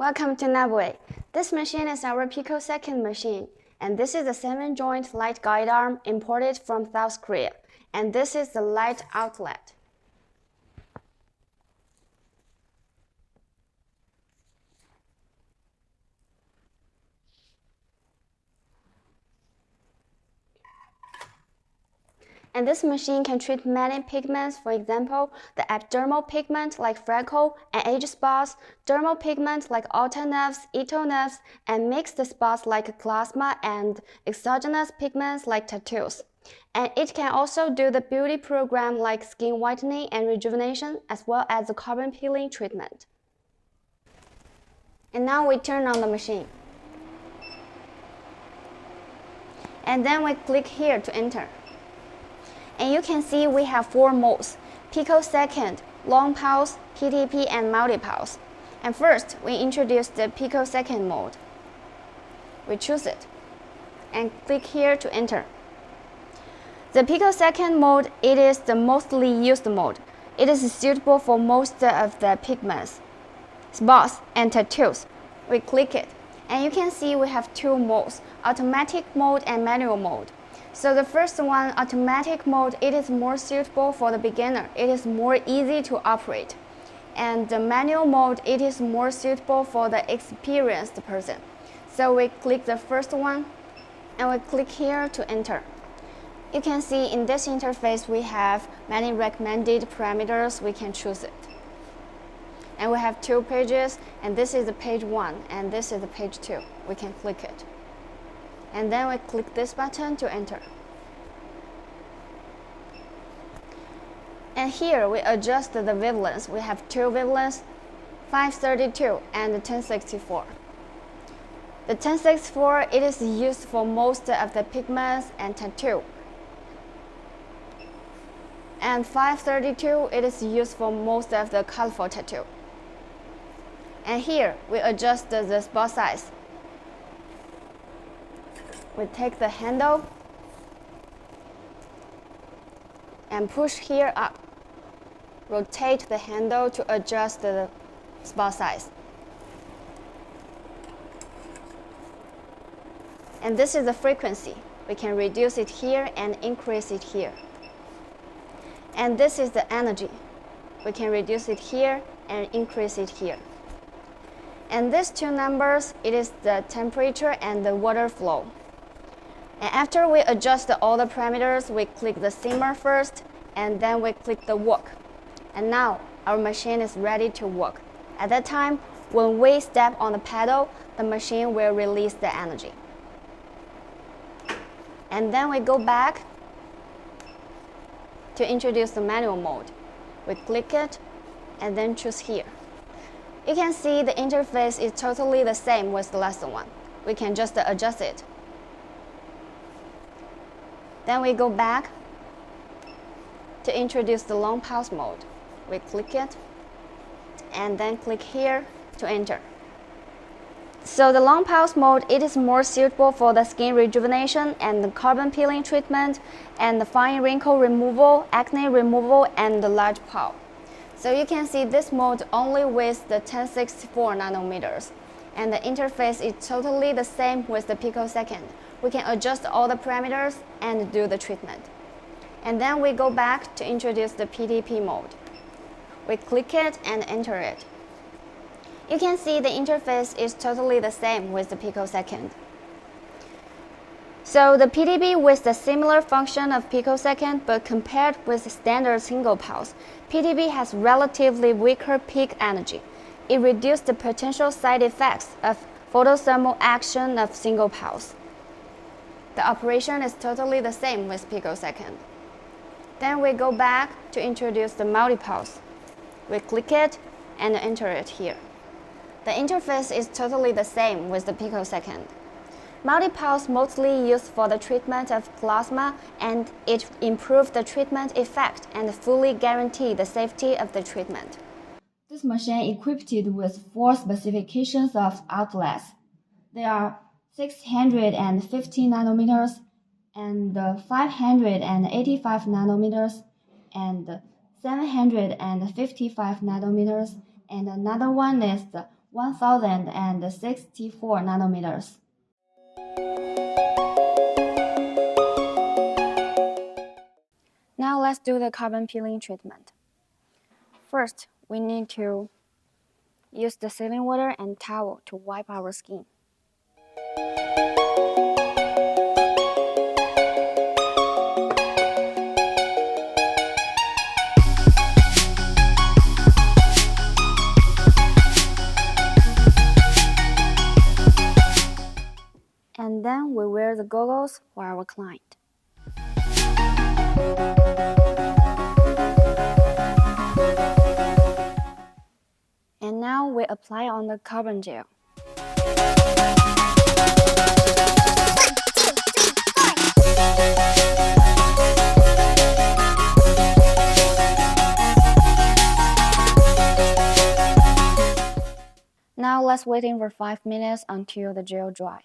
Welcome to Nabway. This machine is our picosecond machine, and this is a 7-joint light guide arm imported from South Korea, and this is the light outlet. And this machine can treat many pigments, for example, the epidermal pigment like freckle and age spots, dermal pigment like alta nerves, eto nerves, and mixed spots like chlasma and exogenous pigments like tattoos. And it can also do the beauty program like skin whitening and rejuvenation, as well as the carbon peeling treatment. And now we turn on the machine. And then we click here to enter. And you can see we have 4 modes: picosecond, long pulse, PTP, and multi-pulse. And first, we introduce the picosecond mode. We choose it and click here to enter. The picosecond mode, it is the mostly used mode. It is suitable for most of the pigments, spots, and tattoos. We click it, and you can see we have 2 modes, automatic mode and manual mode. So the first one, automatic mode, it is more suitable for the beginner. It is more easy to operate. And the manual mode, it is more suitable for the experienced person. So we click the first one, and we click here to enter. You can see in this interface, we have many recommended parameters. We can choose it. And we have 2 pages, and this is the page 1, and this is the page 2. We can click it. And then we click this button to enter. And here we adjust the wavelengths. We have 2 wavelengths, 532 and 1064. The 1064, it is used for most of the pigments and tattoo. And 532, it is used for most of the colorful tattoo. And here we adjust the spot size. We take the handle and push here up. Rotate the handle to adjust the spot size. And this is the frequency. We can reduce it here and increase it here. And this is the energy. We can reduce it here and increase it here. And these 2 numbers, it is the temperature and the water flow. And after we adjust all the parameters, we click the simmer first, and then we click the work. And now our machine is ready to work. At that time, when we step on the pedal, the machine will release the energy. And then we go back to introduce the manual mode. We click it and then choose here. You can see the interface is totally the same with the last one. We can just adjust it. Then we go back to introduce the long pulse mode. We click it and then click here to enter. So the long pulse mode, it is more suitable for the skin rejuvenation and the carbon peeling treatment and the fine wrinkle removal, acne removal, and the large pore. So you can see this mode only with the 1064 nanometers. And the interface is totally the same with the picosecond. We can adjust all the parameters and do the treatment. And then we go back to introduce the PTP mode. We click it and enter it. You can see the interface is totally the same with the picosecond. So the PTP with the similar function of picosecond, but compared with standard single pulse, PTP has relatively weaker peak energy. It reduced the potential side effects of photothermal action of single pulse. The operation is totally the same with picosecond. Then we go back to introduce the multi-pulse. We click it and enter it here. The interface is totally the same with the picosecond. Multi-pulse mostly used for the treatment of chlasma, and it improves the treatment effect and fully guarantees the safety of the treatment. This machine is equipped with 4 specifications of outlets. They are 650 nanometers and 585 nanometers and 755 nanometers, and another one is 1064 nanometers. Now let's do the carbon peeling treatment. First, we need to use the saline water and towel to wipe our skin. And then we wear the goggles for our client. And now we apply on the carbon gel. Now let's wait for 5 minutes until the gel dry.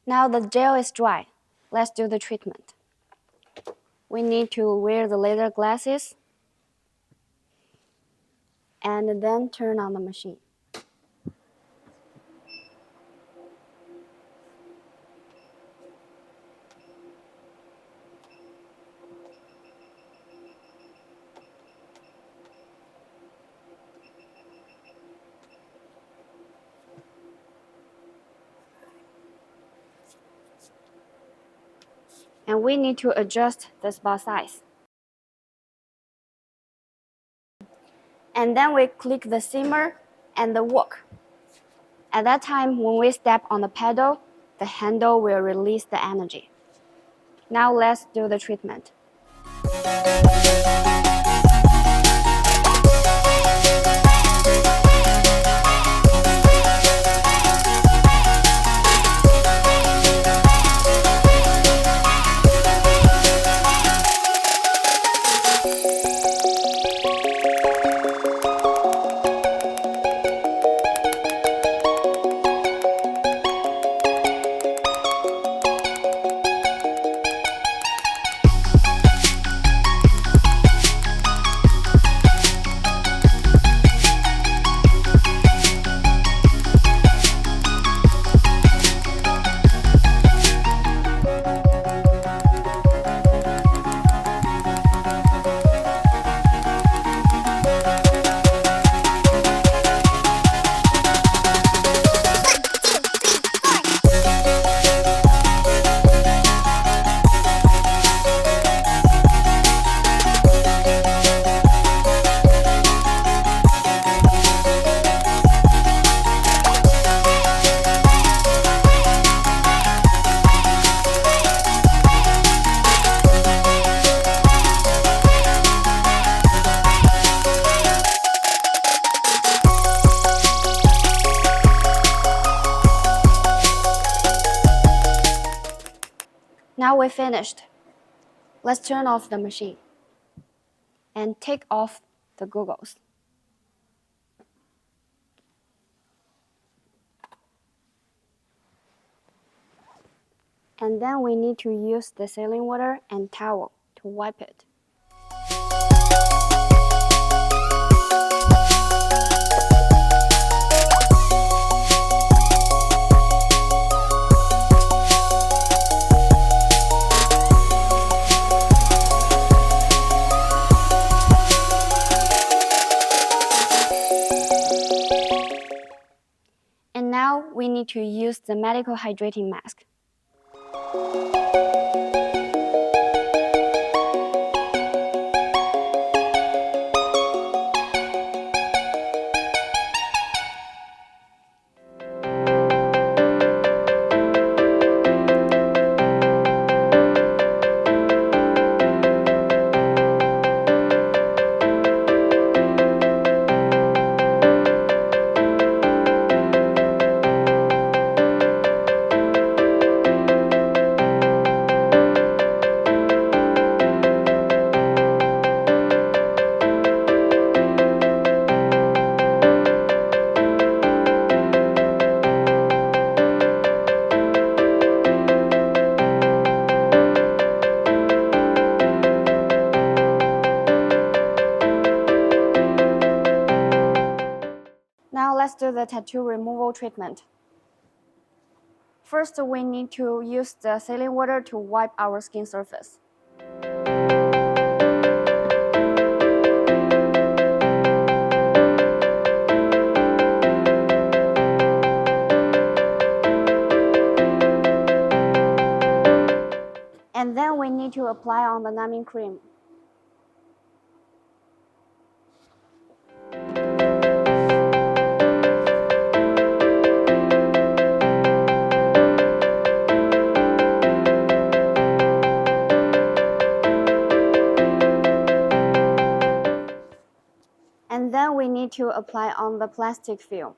Now the gel is dry. Let's do the treatment. We need to wear the laser glasses and then turn on the machine. And we need to adjust the spot size. And then we click the simmer and the walk. At that time, when we step on the pedal, the handle will release the energy. Now let's do the treatment. Now we finished. Let's turn off the machine and take off the goggles. And then we need to use the saline water and towel to wipe it. And now we need to use the medical hydrating mask. do the tattoo removal treatment. First, we need to use the saline water to wipe our skin surface. And then we need to apply on the numbing cream. And then we need to apply on the plastic film.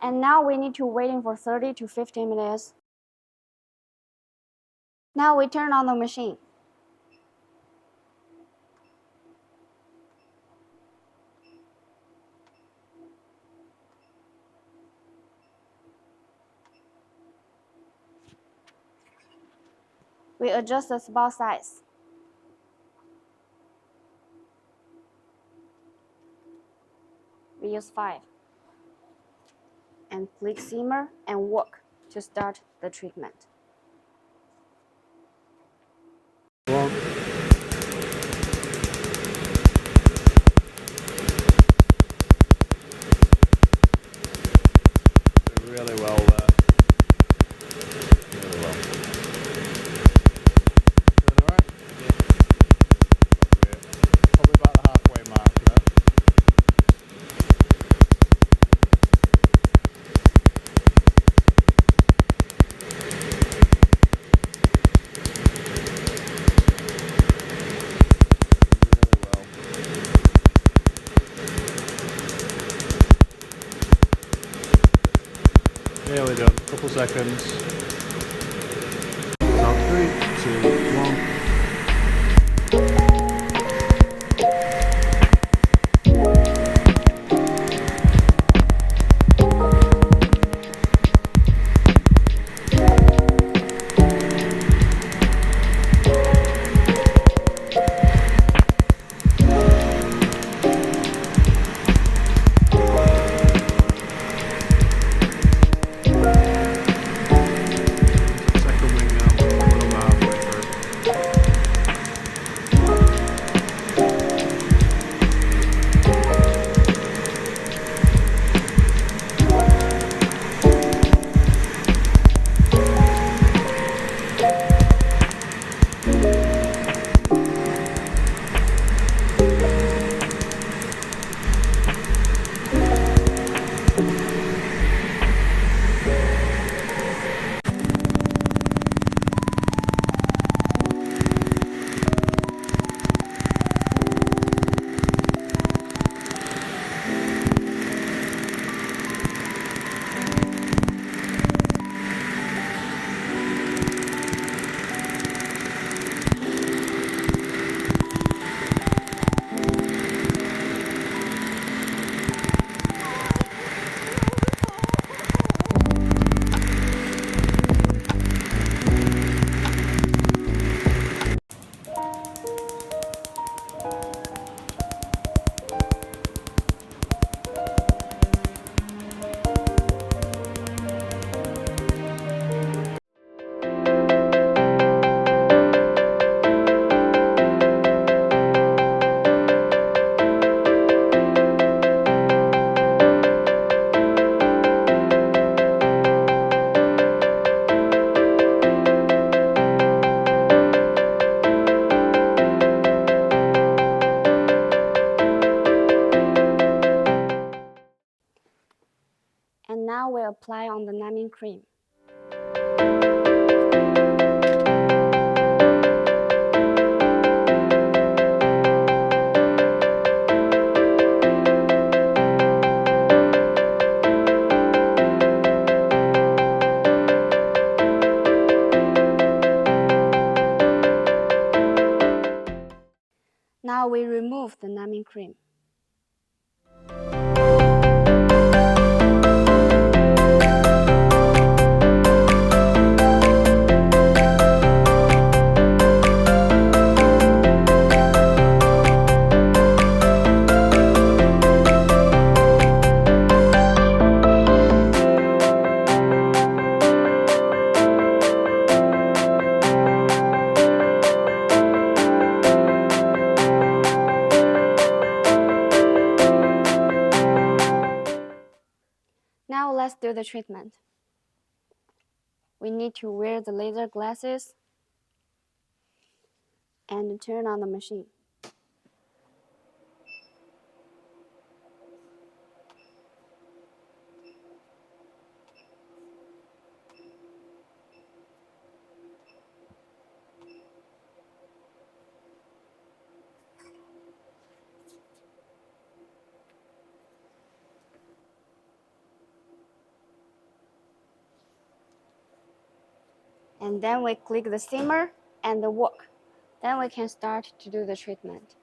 And now we need to wait for 30 to 15 minutes. Now we turn on the machine. We adjust the spot size. We use 5. And click simmer and work to start the treatment. Really well there. Really well. Doing alright? Yeah. Great. Probably about the halfway mark now. Nearly done. Couple seconds. Now 3, 2, 1. And now we apply on the numbing cream. Now we remove the numbing cream. Now let's do the treatment. We need to wear the laser glasses and turn on the machine. And then we click the simmer and the wok. Then we can start to do the treatment.